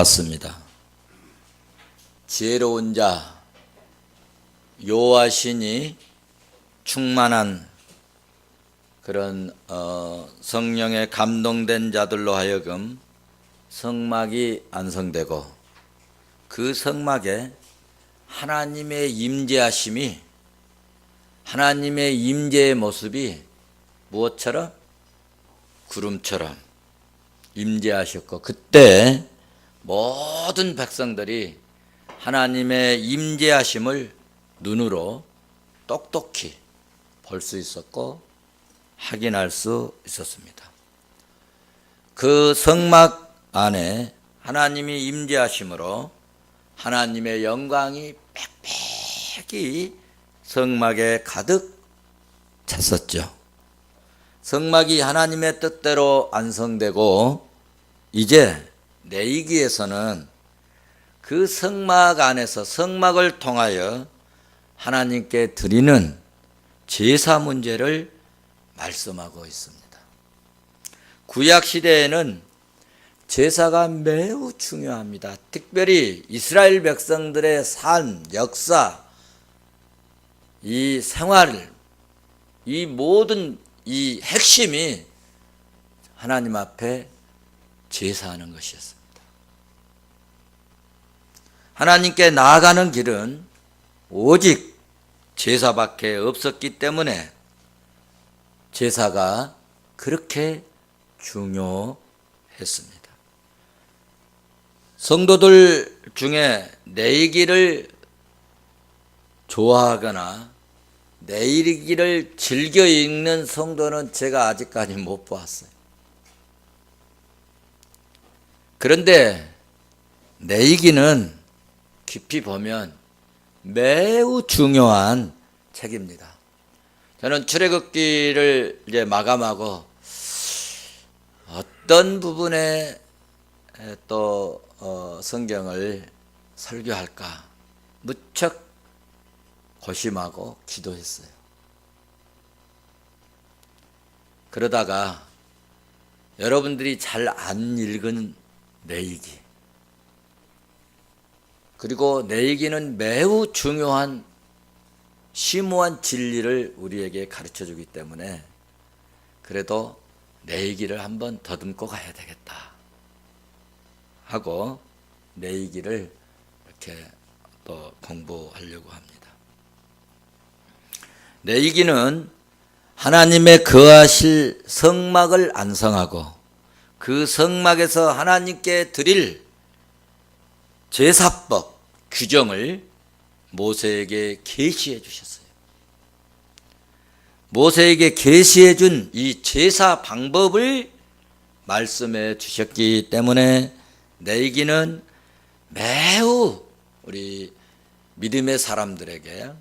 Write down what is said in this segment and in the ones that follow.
보았습니다. 지혜로운 자 여호와신이 충만한 그런 성령에 감동된 자들로 하여금 성막이 완성되고 그 성막에 하나님의 임재하심이, 하나님의 임재의 모습이 무엇처럼? 구름처럼 임재하셨고, 그때 모든 백성들이 하나님의 임재하심을 눈으로 똑똑히 볼 수 있었고 확인할 수 있었습니다. 그 성막 안에 하나님이 임재하심으로 하나님의 영광이 빽빽히 성막에 가득 찼었죠. 성막이 하나님의 뜻대로 완성되고 이제 레위기에서는 그 성막 안에서 성막을 통하여 하나님께 드리는 제사 문제를 말씀하고 있습니다. 구약 시대에는 제사가 매우 중요합니다. 특별히 이스라엘 백성들의 삶, 역사, 이 생활, 이 모든 이 핵심이 하나님 앞에 제사하는 것이었습니다. 하나님께 나아가는 길은 오직 제사밖에 없었기 때문에 제사가 그렇게 중요했습니다. 성도들 중에 레위기를 좋아하거나 레위기를 즐겨 읽는 성도는 제가 아직까지 못 보았어요. 그런데 레위기는 깊이 보면 매우 중요한 책입니다. 저는 출애굽기를 이제 마감하고 어떤 부분에 또 성경을 설교할까 무척 고심하고 기도했어요. 그러다가 여러분들이 잘 안 읽은 레위기, 그리고 레위기는 매우 중요한 심오한 진리를 우리에게 가르쳐주기 때문에 그래도 레위기를 한번 더듬고 가야 되겠다 하고 레위기를 이렇게 또 공부하려고 합니다. 레위기는 하나님의 거하실 성막을 완성하고 그 성막에서 하나님께 드릴 제사법, 규정을 모세에게 계시해 주셨어요. 모세에게 계시해 준 이 제사 방법을 말씀해 주셨기 때문에 레위기는 매우 우리 믿음의 사람들에게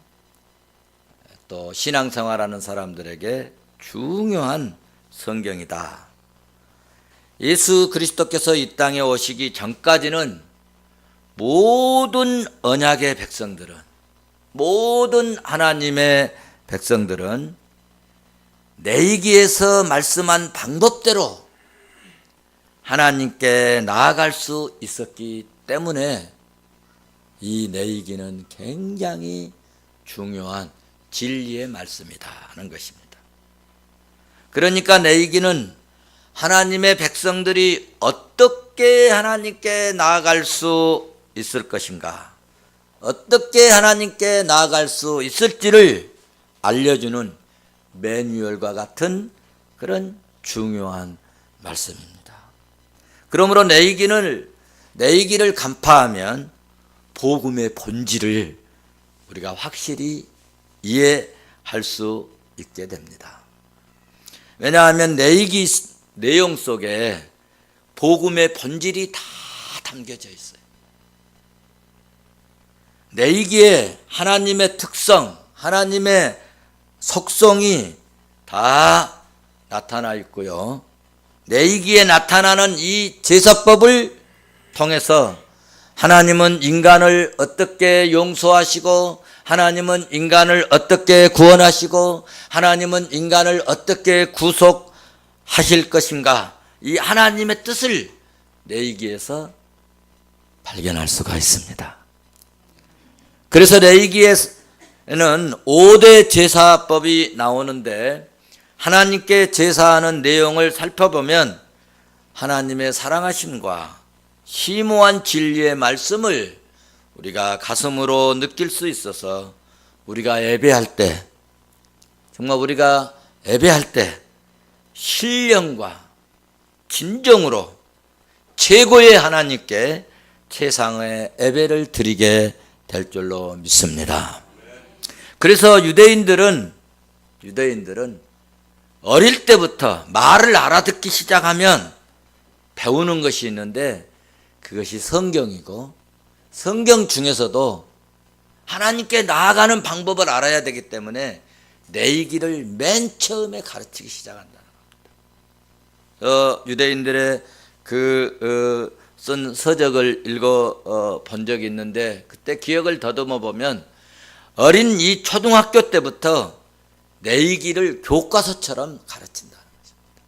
또 신앙생활하는 사람들에게 중요한 성경이다. 예수 그리스도께서 이 땅에 오시기 전까지는 모든 언약의 백성들은, 모든 하나님의 백성들은 레위기에서 말씀한 방법대로 하나님께 나아갈 수 있었기 때문에 이 레위기는 굉장히 중요한 진리의 말씀이다 하는 것입니다. 그러니까 레위기는 하나님의 백성들이 어떻게 하나님께 나아갈 수 있을 것인가, 어떻게 하나님께 나아갈 수 있을지를 알려주는 매뉴얼과 같은 그런 중요한 말씀입니다. 그러므로 레위기를 간파하면 복음의 본질을 우리가 확실히 이해할 수 있게 됩니다. 왜냐하면 레위기 내용 속에 복음의 본질이 다 담겨져 있어요. 레위기에 하나님의 특성, 하나님의 속성이 다 나타나 있고요. 레위기에 나타나는 이 제사법을 통해서 하나님은 인간을 어떻게 용서하시고, 하나님은 인간을 어떻게 구원하시고, 하나님은 인간을 어떻게 구속하실 것인가, 이 하나님의 뜻을 레위기에서 발견할 수가 있습니다. 그래서 레위기에는 5대 제사법이 나오는데 하나님께 제사하는 내용을 살펴보면 하나님의 사랑하심과 심오한 진리의 말씀을 우리가 가슴으로 느낄 수 있어서 우리가 예배할 때, 정말 우리가 예배할 때 신령과 진정으로 최고의 하나님께 최상의 예배를 드리게 될 줄로 믿습니다. 그래서 유대인들은 어릴 때부터 말을 알아듣기 시작하면 배우는 것이 있는데 그것이 성경이고, 성경 중에서도 하나님께 나아가는 방법을 알아야 되기 때문에 레위기를 맨 처음에 가르치기 시작한다는 겁니다. 유대인들의 쓴 서적을 읽어 본 적이 있는데 그때 기억을 더듬어 보면 어린 이 초등학교 때부터 레위기를 교과서처럼 가르친다는 것입니다.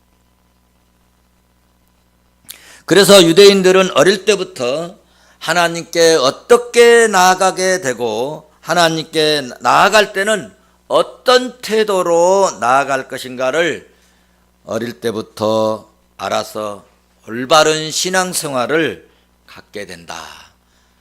그래서 유대인들은 어릴 때부터 하나님께 어떻게 나아가게 되고 하나님께 나아갈 때는 어떤 태도로 나아갈 것인가를 어릴 때부터 알아서 올바른 신앙생활을 갖게 된다.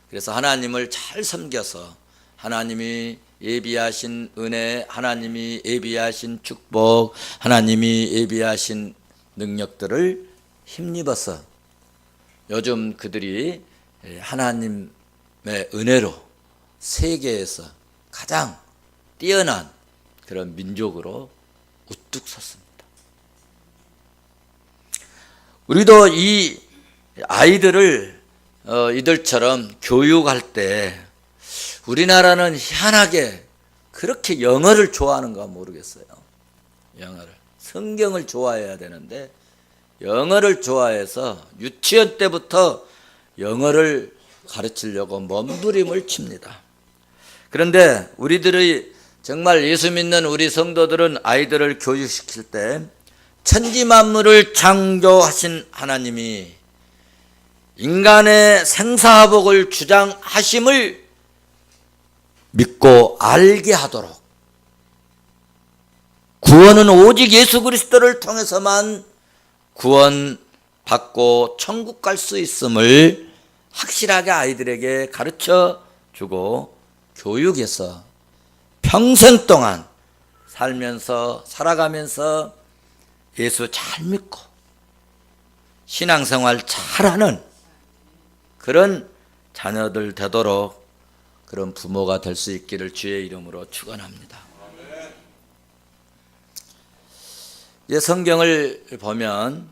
그래서 하나님을 잘 섬겨서 하나님이 예비하신 은혜, 하나님이 예비하신 축복, 하나님이 예비하신 능력들을 힘입어서 요즘 그들이 하나님의 은혜로 세계에서 가장 뛰어난 그런 민족으로 우뚝 섰습니다. 우리도 이 아이들을 이들처럼 교육할 때 우리나라는 희한하게 그렇게 영어를 좋아하는가 모르겠어요. 영어를. 성경을 좋아해야 되는데 영어를 좋아해서 유치원 때부터 영어를 가르치려고 몸부림을 칩니다. 그런데 우리들이 정말 예수 믿는 우리 성도들은 아이들을 교육시킬 때 천지만물을 창조하신 하나님이 인간의 생사복을 주장하심을 믿고 알게 하도록, 구원은 오직 예수 그리스도를 통해서만 구원받고 천국 갈 수 있음을 확실하게 아이들에게 가르쳐 주고 교육해서 평생 동안 살아가면서 예수 잘 믿고 신앙생활 잘하는 그런 자녀들 되도록 그런 부모가 될 수 있기를 주의 이름으로 축원합니다. 이제 성경을 보면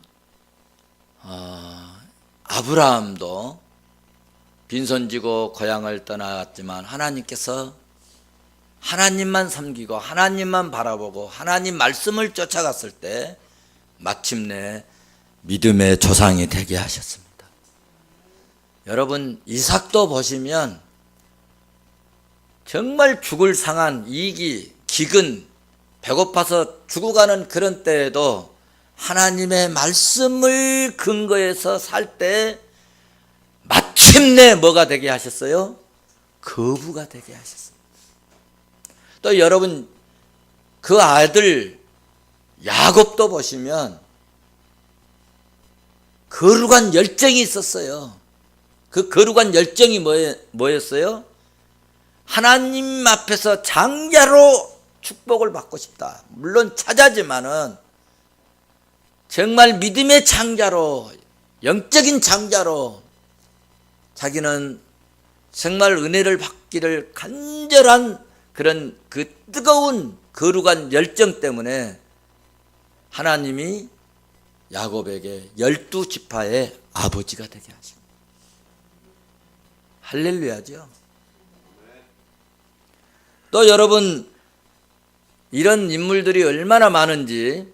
아브라함도 빈손지고 고향을 떠났지만 하나님께서 하나님만 섬기고 하나님만 바라보고 하나님 말씀을 쫓아갔을 때 마침내 믿음의 조상이 되게 하셨습니다. 여러분, 이삭도 보시면 정말 죽을 상한 이기, 기근, 배고파서 죽어가는 그런 때에도 하나님의 말씀을 근거해서 살 때 마침내 뭐가 되게 하셨어요? 거부가 되게 하셨습니다. 또 여러분, 그 아들 야곱도 보시면 거룩한 열정이 있었어요. 그 거룩한 열정이 뭐였어요? 하나님 앞에서 장자로 축복을 받고 싶다. 물론 차자지만은 정말 믿음의 장자로, 영적인 장자로 자기는 정말 은혜를 받기를 간절한 그런 그 뜨거운 거룩한 열정 때문에 하나님이 야곱에게 12지파의 아버지가 되게 하십니다. 할렐루야죠. 또 여러분, 이런 인물들이 얼마나 많은지,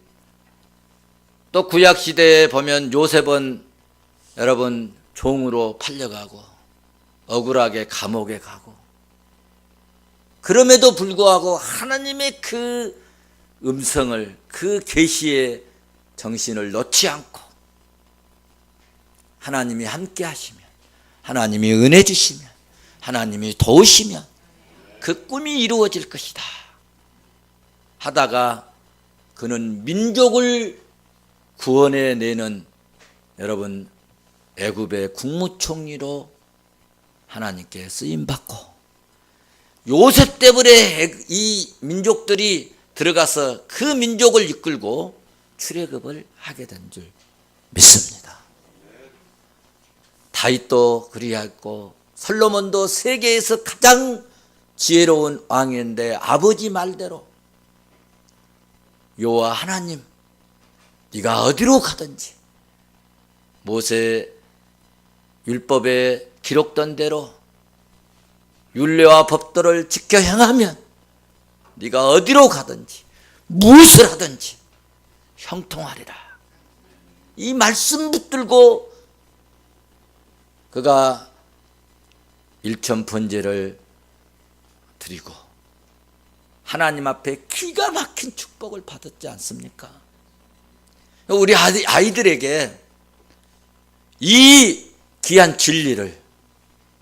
또 구약시대에 보면 요셉은 여러분 종으로 팔려가고 억울하게 감옥에 가고, 그럼에도 불구하고 하나님의 그 음성을, 그 계시의 정신을 놓지 않고 하나님이 함께 하시면 하나님이 은혜 주시면, 하나님이 도우시면 그 꿈이 이루어질 것이다 하다가 그는 민족을 구원해내는 여러분 애굽의 국무총리로 하나님께 쓰임받고, 요셉 때문에 이 민족들이 들어가서 그 민족을 이끌고 출애굽을 하게 된 줄 믿습니다. 다윗도 그리하였고 솔로몬도 세계에서 가장 지혜로운 왕이었는데 아버지 말대로 여호와 하나님 네가 어디로 가든지 모세 율법에 기록된 대로 율례와 법도를 지켜 행하면 네가 어디로 가든지 무엇을 하든지 형통하리라. 이 말씀 붙들고 그가 일천 번제를 드리고 하나님 앞에 기가 막힌 축복을 받았지 않습니까? 우리 아이들에게 이 귀한 진리를,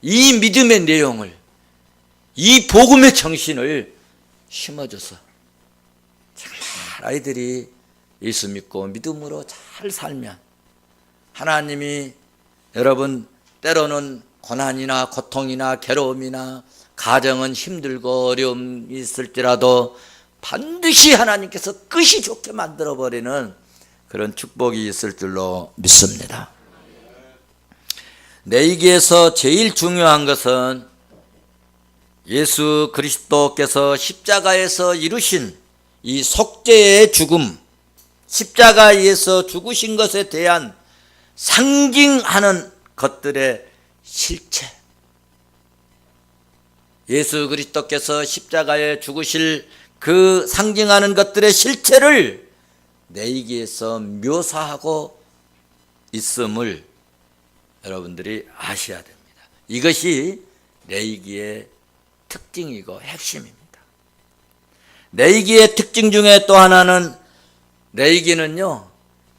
이 믿음의 내용을, 이 복음의 정신을 심어줘서 정말 아이들이 예수 믿고 믿음으로 잘 살면 하나님이 여러분 때로는 고난이나 고통이나 괴로움이나 가정은 힘들고 어려움이 있을지라도 반드시 하나님께서 끝이 좋게 만들어버리는 그런 축복이 있을 줄로 믿습니다. 내기에서 제일 중요한 것은 예수 그리스도께서 십자가에서 이루신 이 속죄의 죽음, 십자가에서 죽으신 것에 대한 상징하는 것들의 실체, 예수 그리스도께서 십자가에 죽으실 그 상징하는 것들의 실체를 내기에서 묘사하고 있음을 여러분들이 아셔야 됩니다. 이것이 레이기의 특징이고 핵심입니다. 레이기의 특징 중에 또 하나는 레이기는요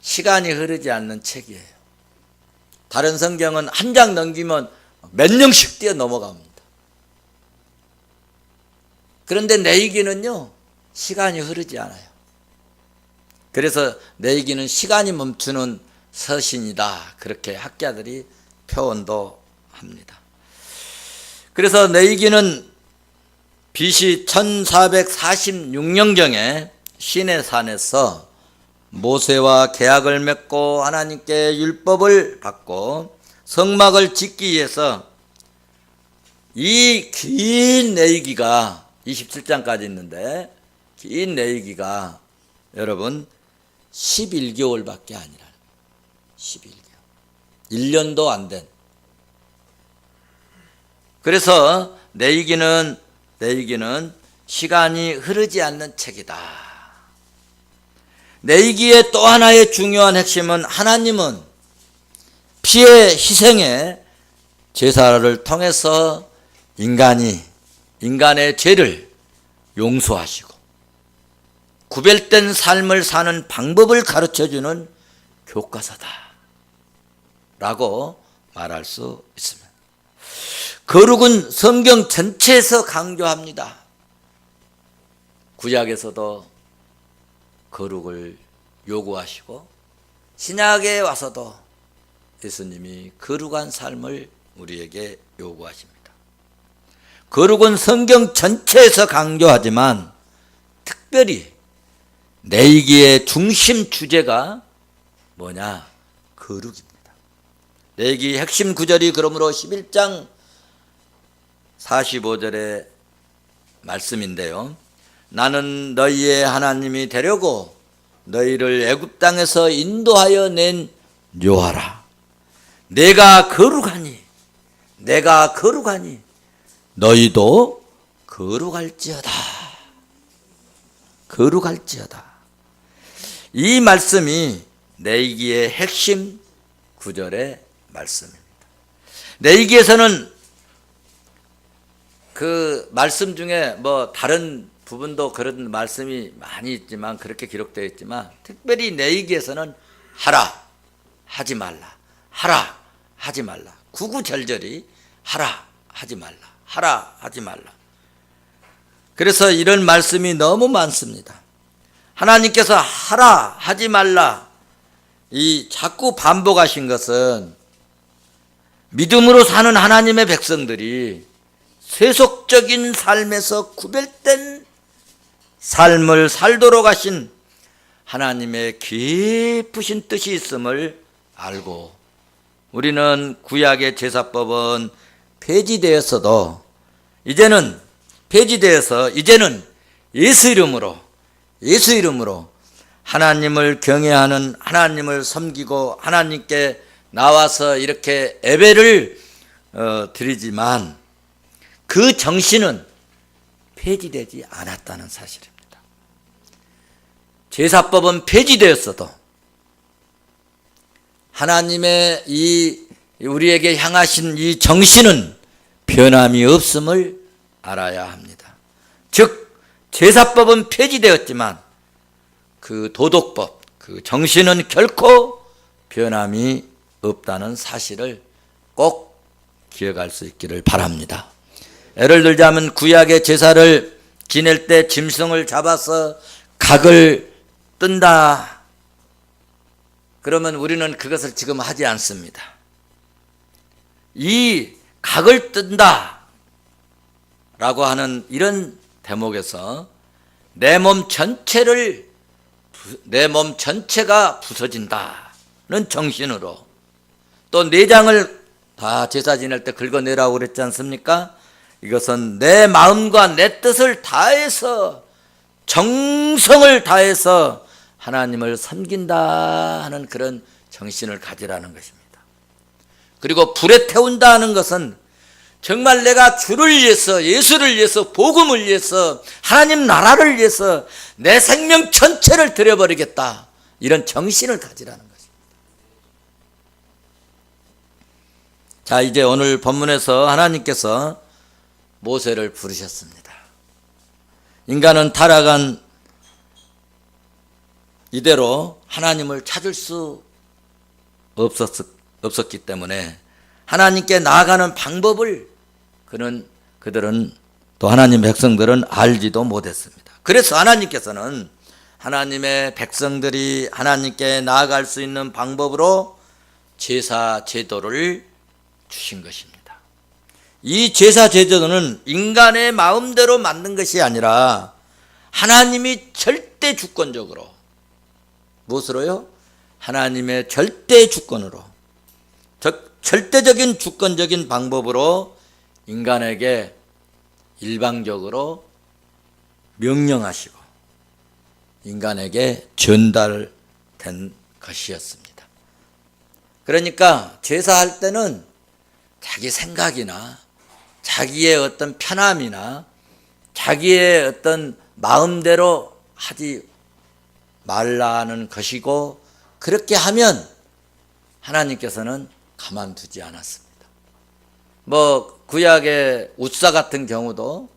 시간이 흐르지 않는 책이에요. 다른 성경은 한 장 넘기면 몇 년씩 뛰어 넘어갑니다. 그런데 레이기는요 시간이 흐르지 않아요. 그래서 레이기는 시간이 멈추는 서신이다, 그렇게 학자들이 표현도 합니다. 그래서 레이기는 BC 1446년경에 시내산에서 모세와 계약을 맺고 하나님께 율법을 받고 성막을 짓기 위해서 이 긴 레이기가 27장까지 있는데 긴 레이기가 여러분 11개월밖에 아니라 11개월 1년도 안 된. 그래서 레이기는 시간이 흐르지 않는 책이다. 레이기의 또 하나의 중요한 핵심은 하나님은 피의 희생의 제사를 통해서 인간의 죄를 용서하시고 구별된 삶을 사는 방법을 가르쳐주는 교과서다 라고 말할 수 있습니다. 거룩은 성경 전체에서 강조합니다. 구약에서도 거룩을 요구하시고 신약에 와서도 예수님이 거룩한 삶을 우리에게 요구하십니다. 거룩은 성경 전체에서 강조하지만 특별히 레이기의 중심 주제가 뭐냐? 거룩입니다. 레이기 핵심 구절이 그러므로 11장 45절의 말씀인데요. 나는 너희의 하나님이 되려고 너희를 애굽 땅에서 인도하여 낸 여호와라. 내가 거룩하니 너희도 거룩할지어다. 이 말씀이 레이기의 핵심 구절의 말씀입니다. 레이기에서는 그 말씀 중에 뭐 다른 부분도 그런 말씀이 많이 있지만 그렇게 기록되어 있지만 특별히 레이기에서는 하라, 하지 말라, 하라, 하지 말라. 구구절절히 하라 하지 말라, 하라 하지 말라. 그래서 이런 말씀이 너무 많습니다. 하나님께서 하라 하지 말라 이 자꾸 반복하신 것은 믿음으로 사는 하나님의 백성들이 세속적인 삶에서 구별된 삶을 살도록 하신 하나님의 깊으신 뜻이 있음을 알고, 우리는 구약의 제사법은 폐지되었어도 이제는 예수 이름으로 하나님을 경외하는, 하나님을 섬기고 하나님께 나와서 이렇게 예배를 드리지만 그 정신은 폐지되지 않았다는 사실입니다. 제사법은 폐지되었어도 하나님의 우리에게 향하신 이 정신은 변함이 없음을 알아야 합니다. 즉 제사법은 폐지되었지만 그 도덕법, 그 정신은 결코 변함이 없다는 사실을 꼭 기억할 수 있기를 바랍니다. 예를 들자면 구약의 제사를 지낼 때 짐승을 잡아서 각을 뜬다. 그러면 우리는 그것을 지금 하지 않습니다. 이 각을 뜬다 라고 하는 이런 대목에서 내 몸 전체가 부서진다는 정신으로, 또 내장을 다 제사 지낼 때 긁어내라고 그랬지 않습니까? 이것은 내 마음과 내 뜻을 다해서, 정성을 다해서 하나님을 섬긴다 하는 그런 정신을 가지라는 것입니다. 그리고 불에 태운다 하는 것은 정말 내가 주를 위해서, 예수를 위해서, 복음을 위해서, 하나님 나라를 위해서 내 생명 전체를 드려버리겠다, 이런 정신을 가지라는 것입니다. 자, 이제 오늘 본문에서 하나님께서 모세를 부르셨습니다. 인간은 타락한 이대로 하나님을 찾을 수 없었기 때문에 하나님께 나아가는 방법을 그들은 또 하나님 백성들은 알지도 못했습니다. 그래서 하나님께서는 하나님의 백성들이 하나님께 나아갈 수 있는 방법으로 제사 제도를 주신 것입니다. 이 제사 제도는 인간의 마음대로 만든 것이 아니라 하나님이 절대 주권적으로, 무엇으로요? 하나님의 절대 주권으로, 절대적인 주권적인 방법으로 인간에게 일방적으로 명령하시고 인간에게 전달된 것이었습니다. 그러니까 제사할 때는 자기 생각이나 자기의 어떤 편함이나 자기의 어떤 마음대로 하지 말라는 것이고, 그렇게 하면 하나님께서는 가만두지 않았습니다. 구약의 웃사 같은 경우도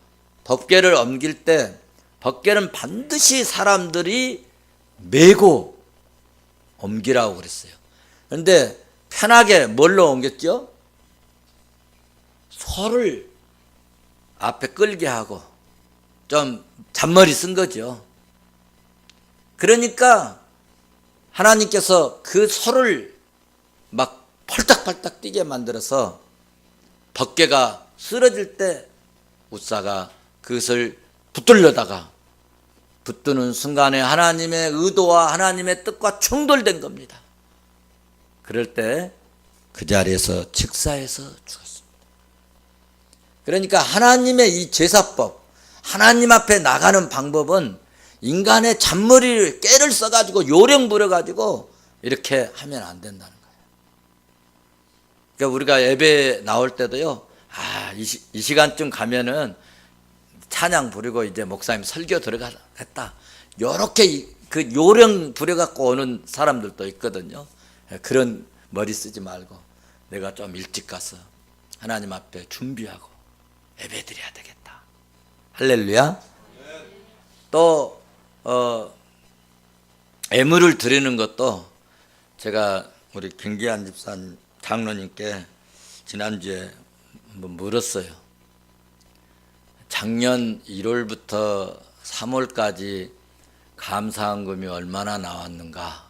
법궤를 옮길 때 법궤는 반드시 사람들이 메고 옮기라고 그랬어요. 그런데 편하게 뭘로 옮겼죠? 소를 앞에 끌게 하고 좀 잔머리 쓴 거죠. 그러니까 하나님께서 그 소를 막 펄딱펄딱 뛰게 만들어서 법궤가 쓰러질 때 웃사가 그것을 붙들려다가 붙드는 순간에 하나님의 의도와 하나님의 뜻과 충돌된 겁니다. 그럴 때 그 자리에서 즉사해서 죽었습니다. 그러니까 하나님의 이 제사법, 하나님 앞에 나가는 방법은 인간의 잔머리를 깨를 써가지고 요령 부려가지고 이렇게 하면 안 된다는 거예요. 그러니까 우리가 예배 나올 때도요, 이 시간쯤 가면은 찬양 부르고 이제 목사님 설교 들어가겠다, 요렇게 그 요령 부려갖고 오는 사람들도 있거든요. 그런 머리 쓰지 말고 내가 좀 일찍 가서 하나님 앞에 준비하고 예배 드려야 되겠다. 할렐루야. 또 예물을 드리는 것도 제가 우리 김기한 집사님 장로님께 지난주에 물었어요. 작년 1월부터 3월까지 감사헌금이 얼마나 나왔는가,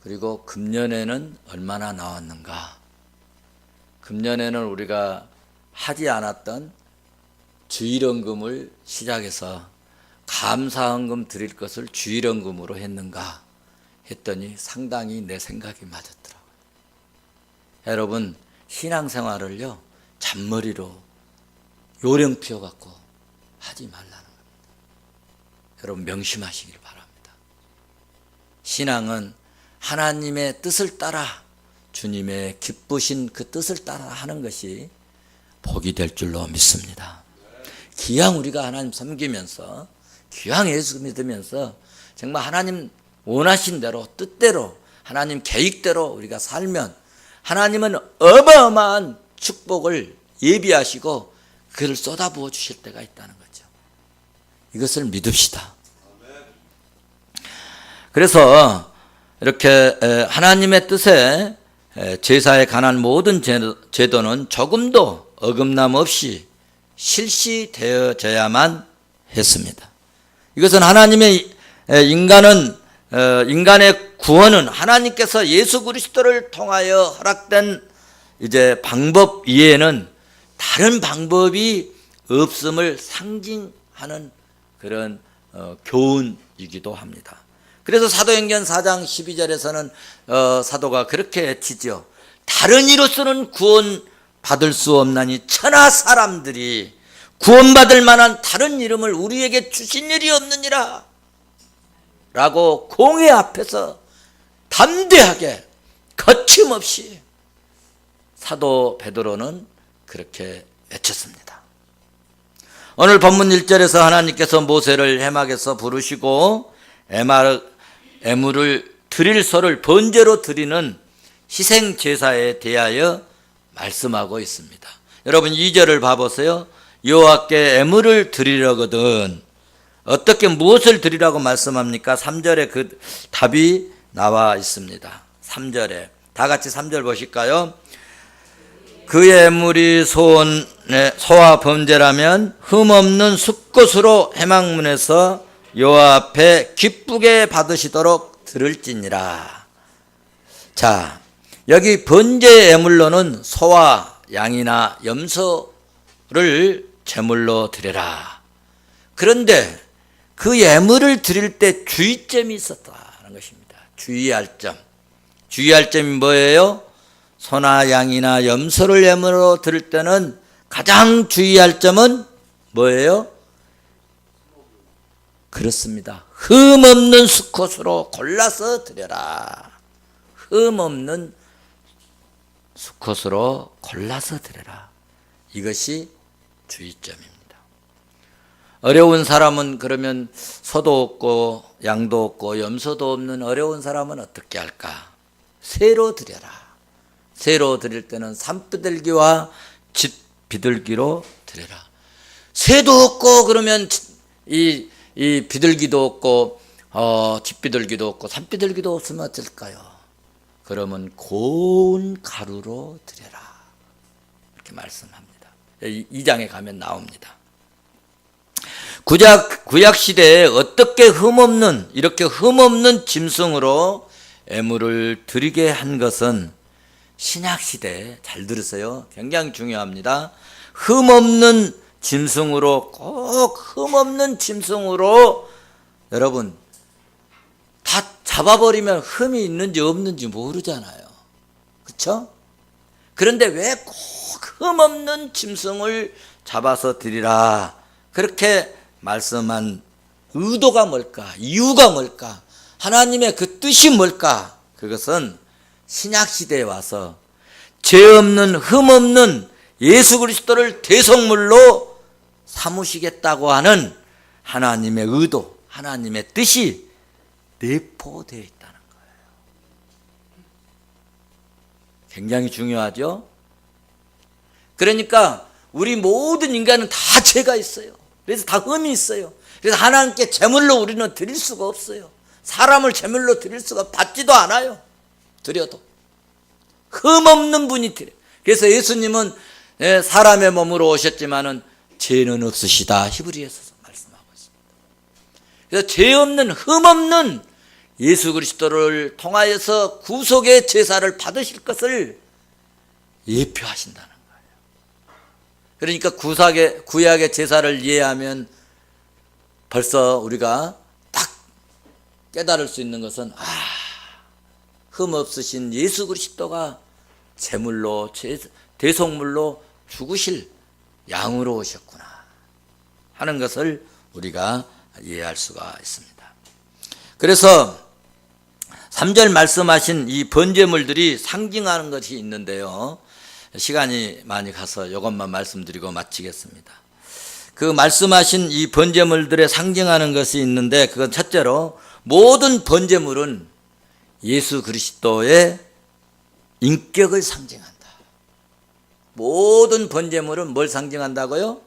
그리고 금년에는 얼마나 나왔는가. 금년에는 우리가 하지 않았던 주일헌금을 시작해서 감사헌금 드릴 것을 주일헌금으로 했는가 했더니 상당히 내 생각이 맞았더라고요. 여러분, 신앙생활을요 잔머리로 요령 피워갖고 하지 말라는 겁니다. 여러분 명심하시길 바랍니다. 신앙은 하나님의 뜻을 따라, 주님의 기쁘신 그 뜻을 따라 하는 것이 복이 될 줄로 믿습니다. 기왕 우리가 하나님 섬기면서, 기왕 예수 믿으면서 정말 하나님 원하신 대로, 뜻대로, 하나님 계획대로 우리가 살면 하나님은 어마어마한 축복을 예비하시고 그를 쏟아부어 주실 때가 있다는 거죠. 이것을 믿읍시다. 그래서 이렇게 하나님의 뜻에 제사에 관한 모든 제도는 조금도 어긋남 없이 실시되어져야만 했습니다. 이것은 인간의 구원은 하나님께서 예수 그리스도를 통하여 허락된 이제 방법 이외에는 다른 방법이 없음을 상징하는 그런 교훈이기도 합니다. 그래서 사도행전 4장 12절에서는 사도가 그렇게 외치죠. 다른 이로서는 구원받을 수 없나니 천하 사람들이 구원받을 만한 다른 이름을 우리에게 주신 일이 없느니라 라고 공회 앞에서 담대하게 거침없이 사도 베드로는 그렇게 외쳤습니다. 오늘 본문 1절에서 하나님께서 모세를 해막에서 부르시고 애물을 드릴 소를 번제로 드리는 희생 제사에 대하여 말씀하고 있습니다. 여러분 2절을 봐보세요. 여호와께 애물을 드리려거든. 어떻게 무엇을 드리라고 말씀합니까? 3절에 그 답이 나와 있습니다. 3절에 다 같이 3절 보실까요? 그의 애물이 소와 번제라면 흠없는 숫것으로 회막문에서 여호와 앞에 기쁘게 받으시도록 들을지니라. 자, 여기 번제 애물로는 소와 양이나 염소를 제물로 드려라. 그런데 그 예물을 드릴 때 주의점이 있었다는 것입니다. 주의할 점이 뭐예요? 소나 양이나 염소를 예물로 드릴 때는 가장 주의할 점은 뭐예요? 그렇습니다. 흠없는 수컷으로 골라서 드려라. 흠없는 수컷으로 골라서 드려라. 이것이 주의점입니다. 어려운 사람은 그러면 소도 없고 양도 없고 염소도 없는 어려운 사람은 어떻게 할까? 새로 드려라. 새로 드릴 때는 산비둘기와 칡비둘기로 드려라. 새도 없고 그러면 이 비둘기도 없고 칡비둘기도 없고 산비둘기도 없으면 어떨까요? 그러면 고운 가루로 드려라. 이렇게 말씀합니다. 2장에 가면 나옵니다. 구약 시대에 어떻게 이렇게 흠없는 짐승으로 애물을 드리게 한 것은 신약 시대에, 잘 들으세요. 굉장히 중요합니다. 흠없는 짐승으로, 꼭 흠없는 짐승으로, 여러분 다 잡아버리면 흠이 있는지 없는지 모르잖아요. 그렇죠? 그런데 왜 꼭 흠없는 짐승을 잡아서 드리라 그렇게 말씀한 의도가 뭘까? 이유가 뭘까? 하나님의 그 뜻이 뭘까? 그것은 신약시대에 와서 죄 없는 흠 없는 예수 그리스도를 대속물로 삼으시겠다고 하는 하나님의 의도, 하나님의 뜻이 내포되어 있다는 거예요. 굉장히 중요하죠? 그러니까 우리 모든 인간은 다 죄가 있어요. 그래서 다 흠이 있어요. 그래서 하나님께 제물로 우리는 드릴 수가 없어요. 사람을 제물로 드릴 수가, 받지도 않아요. 드려도 흠 없는 분이 드려. 그래서 예수님은 사람의 몸으로 오셨지만은 죄는 없으시다, 히브리에서 말씀하고 있습니다. 그래서 죄 없는, 흠 없는 예수 그리스도를 통하여서 구속의 제사를 받으실 것을 예표하신다는 거예요. 그러니까 구약의 제사를 이해하면 벌써 우리가 딱 깨달을 수 있는 것은, 흠 없으신 예수 그리스도가 제물로, 대속물로 죽으실 양으로 오셨구나 하는 것을 우리가 이해할 수가 있습니다. 그래서 3절 말씀하신 이 번제물들이 상징하는 것이 있는데요, 시간이 많이 가서 이것만 말씀드리고 마치겠습니다. 그 말씀하신 이 번제물들에 상징하는 것이 있는데, 그건 첫째로 모든 번제물은 예수 그리스도의 인격을 상징한다. 모든 번제물은 뭘 상징한다고요?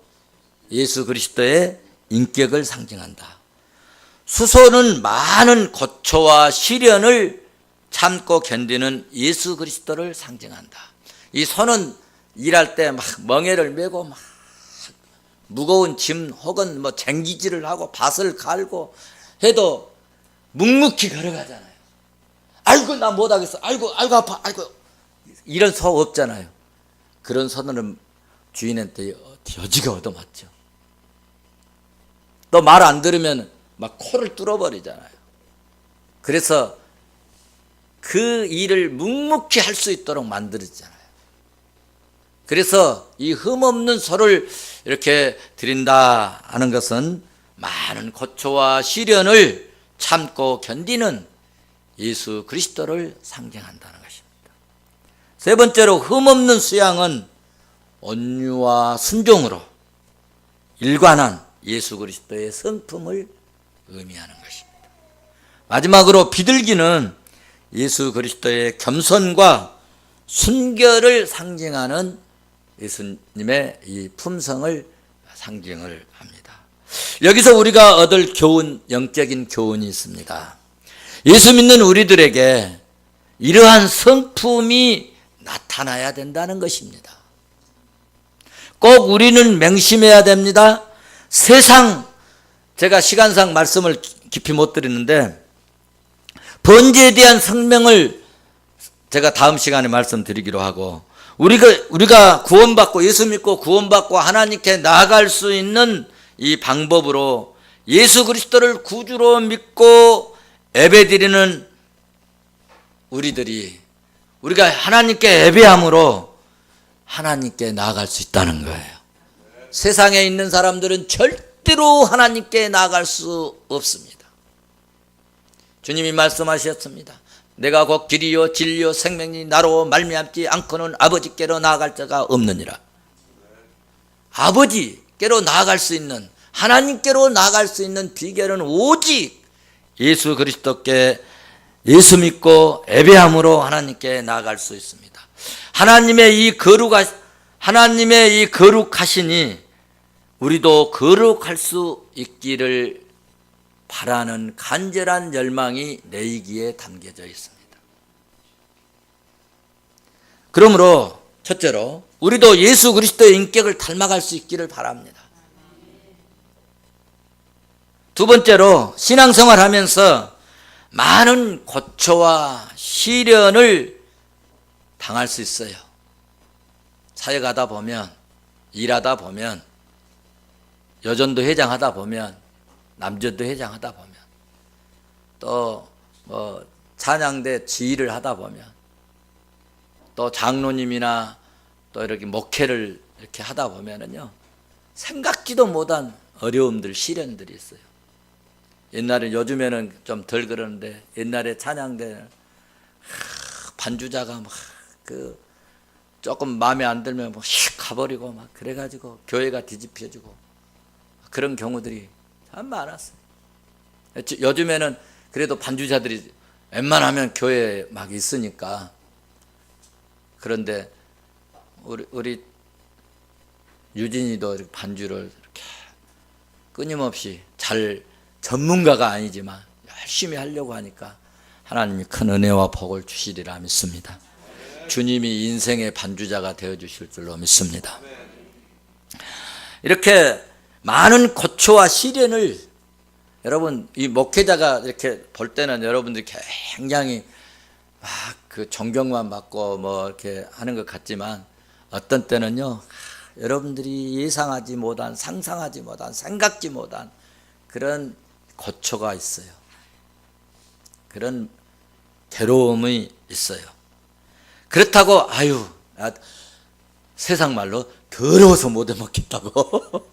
예수 그리스도의 인격을 상징한다. 수소는 많은 고초와 시련을 참고 견디는 예수 그리스도를 상징한다. 이 소는 일할 때 막 멍에를 메고 막 무거운 짐 혹은 뭐 쟁기질을 하고 밭을 갈고 해도 묵묵히 걸어가잖아요. 아이고 나 못하겠어, 아이고 아파, 아이고, 이런 소 없잖아요. 그런 소는 주인한테 여지가 얻어맞죠. 또 말 안 들으면 막 코를 뚫어버리잖아요. 그래서 그 일을 묵묵히 할 수 있도록 만들었잖아요. 그래서 이 흠없는 소를 이렇게 드린다 하는 것은 많은 고초와 시련을 참고 견디는 예수 그리스도를 상징한다는 것입니다. 세 번째로, 흠없는 수양은 온유와 순종으로 일관한 예수 그리스도의 성품을 의미하는 것입니다. 마지막으로 비둘기는 예수 그리스도의 겸손과 순결을 상징하는 예수님의 이 품성을 상징을 합니다. 여기서 우리가 얻을 교훈, 영적인 교훈이 있습니다. 예수 믿는 우리들에게 이러한 성품이 나타나야 된다는 것입니다. 꼭 우리는 맹심해야 됩니다. 제가 시간상 말씀을 깊이 못 드리는데, 번제에 대한 성명을 제가 다음 시간에 말씀드리기로 하고, 우리가 구원받고, 예수 믿고 구원받고 하나님께 나아갈 수 있는 이 방법으로 예수 그리스도를 구주로 믿고 예배드리는 우리가 하나님께 예배함으로 하나님께 나아갈 수 있다는 거예요. 세상에 있는 사람들은 절대로 하나님께 나아갈 수 없습니다. 주님이 말씀하셨습니다. 내가 곧 길이요 진리요 생명이 나로 말미암지 않고는 아버지께로 나아갈 자가 없느니라. 아버지께로 나아갈 수 있는, 하나님께로 나아갈 수 있는 비결은 오직 예수 그리스도께 예수 믿고 예배함으로 하나님께 나아갈 수 있습니다. 하나님의 이 거룩하시니 우리도 거룩할 수 있기를 바라는 간절한 열망이 내이기에 담겨져 있습니다. 그러므로 첫째로 우리도 예수 그리스도의 인격을 닮아갈 수 있기를 바랍니다. 두 번째로, 신앙생활하면서 많은 고초와 시련을 당할 수 있어요. 사역하다 보면, 일하다 보면, 여전도 회장하다 보면, 남전도 회장하다 보면, 또 찬양대 지휘를 하다 보면, 또 장로님이나 또 이렇게 목회를 이렇게 하다 보면은요, 생각지도 못한 어려움들, 시련들이 있어요. 요즘에는 좀 덜 그러는데, 옛날에 찬양대 반주자가 막 조금 마음에 안 들면 휙 가버리고 막 그래가지고 교회가 뒤집혀지고 그런 경우들이 참 많았어요. 요즘에는 그래도 반주자들이 웬만하면 교회에 막 있으니까. 그런데 우리 유진이도 반주를 이렇게 끊임없이 전문가가 아니지만 열심히 하려고 하니까 하나님이 큰 은혜와 복을 주시리라 믿습니다. 주님이 인생의 반주자가 되어 주실 줄로 믿습니다. 이렇게 많은 고초와 시련을 여러분, 이 목회자가 이렇게 볼 때는 여러분들이 굉장히 막 그 존경만 받고 뭐 이렇게 하는 것 같지만 어떤 때는요, 여러분들이 예상하지 못한, 상상하지 못한, 생각지 못한 그런 고초가 있어요. 그런 괴로움이 있어요. 그렇다고 세상 말로 더러워서 못 해먹겠다고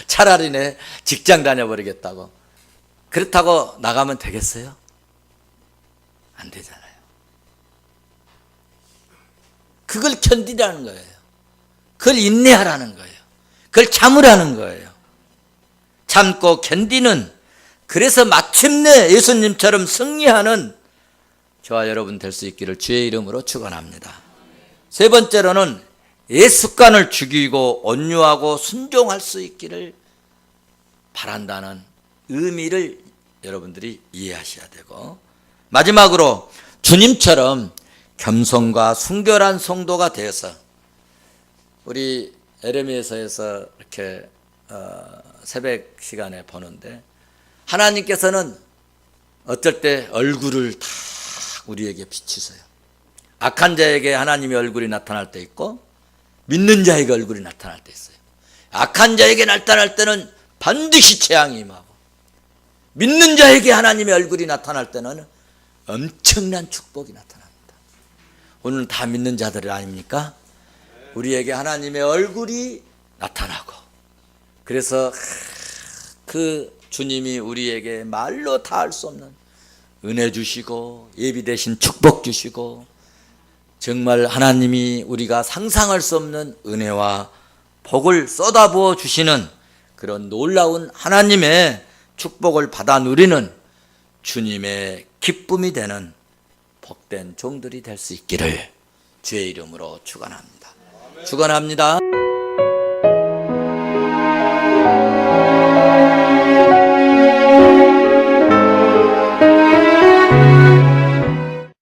차라리 내 직장 다녀버리겠다고 그렇다고 나가면 되겠어요? 안 되잖아요. 그걸 견디라는 거예요. 그걸 인내하라는 거예요. 그걸 참으라는 거예요. 참고 견디는, 그래서 마침내 예수님처럼 승리하는 저와 여러분 될 수 있기를 주의 이름으로 축원합니다. 세 번째로는 옛습관을 죽이고 온유하고 순종할 수 있기를 바란다는 의미를 여러분들이 이해하셔야 되고, 마지막으로 주님처럼 겸손과 순결한 성도가 되어서, 우리 에레미야서에서 이렇게 새벽 시간에 보는데 하나님께서는 어쩔 때 얼굴을 다 우리에게 비치세요. 악한 자에게 하나님의 얼굴이 나타날 때 있고 믿는 자에게 얼굴이 나타날 때 있어요. 악한 자에게 나타날 때는 반드시 재앙이 임하고, 믿는 자에게 하나님의 얼굴이 나타날 때는 엄청난 축복이 나타납니다. 오늘 다 믿는 자들 아닙니까? 우리에게 하나님의 얼굴이 나타나고, 그래서 그 주님이 우리에게 말로 다 할 수 없는 은혜 주시고 예비 대신 축복 주시고, 정말 하나님이 우리가 상상할 수 없는 은혜와 복을 쏟아부어 주시는 그런 놀라운 하나님의 축복을 받아 누리는 주님의 기쁨이 되는 복된 종들이 될 수 있기를 주의 이름으로 축원합니다. 축원합니다.